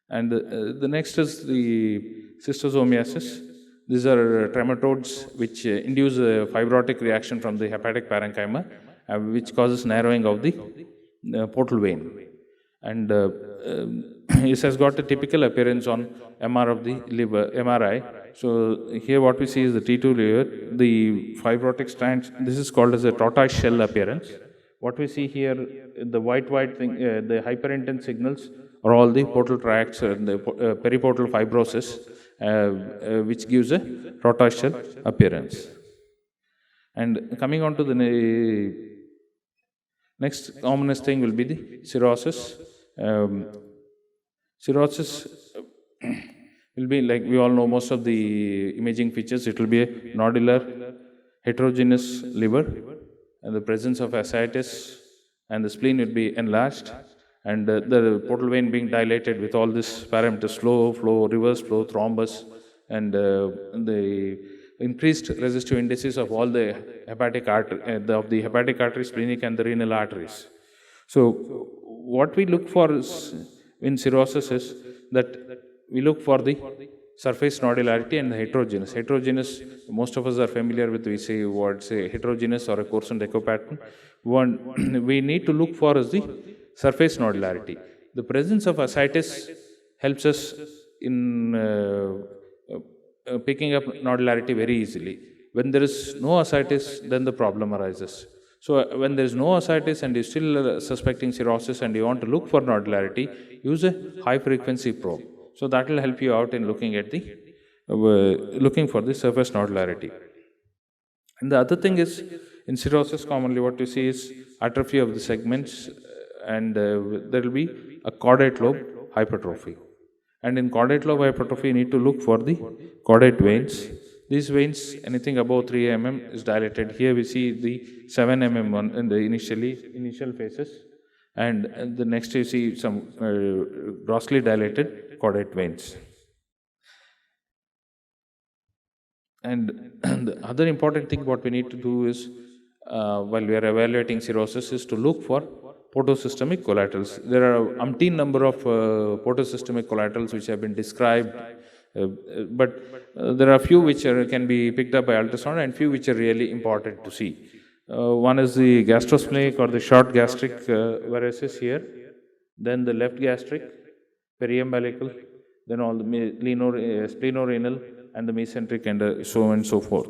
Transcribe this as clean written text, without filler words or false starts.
And the next is the cystosomiasis. These are trematodes which induce a fibrotic reaction from the hepatic parenchyma, which causes narrowing of the portal vein. And this has got a typical appearance on MR of the liver, MRI. So here what we see is the T2 liver, the fibrotic strands. This is called as a tortoise shell appearance. What we see here, the white thing, the hyperintense signals are all the portal tracts and the periportal fibrosis, which gives a tortoise shell appearance. And coming on to the next commonest thing will be the cirrhosis. Cirrhosis will be, like we all know, most of the imaging features. It will be a nodular, heterogeneous liver, and the presence of ascites, and the spleen will be enlarged, and the portal vein being dilated with all these parameters: slow flow, reverse flow, thrombus, and the increased resistive indices of all the hepatic artery, of the hepatic artery, splenic, and the renal arteries. So, what we look for is, in cirrhosis, is that we look for the surface nodularity and the heterogeneous. Heterogeneous, most of us are familiar with, we say words, say heterogeneous or a coarse and deco pattern. One we need to look for is the surface nodularity. The presence of ascites helps us in picking up nodularity very easily. When there is no ascites, then the problem arises. So when there is no ascites and you're still suspecting cirrhosis and you want to look for nodularity, use a high frequency probe. So that will help you out in looking at the looking for the surface nodularity. And the other thing is, in cirrhosis, commonly what you see is atrophy of the segments, and there will be a caudate lobe hypertrophy. And in caudate lobe hypertrophy, you need to look for the caudate veins. These veins, anything above 3 mm is dilated. Here we see the 7 mm one in the initial phases, and the next you see some grossly dilated caudate veins. And the other important thing what we need to do is, while we are evaluating cirrhosis, is to look for photosystemic collaterals. There are umpteen number of photosystemic collaterals which have been described, but there are a few which can be picked up by ultrasound, and few which are really important to see. One is the gastrosplenic or the short gastric varices here, then the left gastric, periumbilical, then all the splenorenal and the mesenteric, and so on and so forth.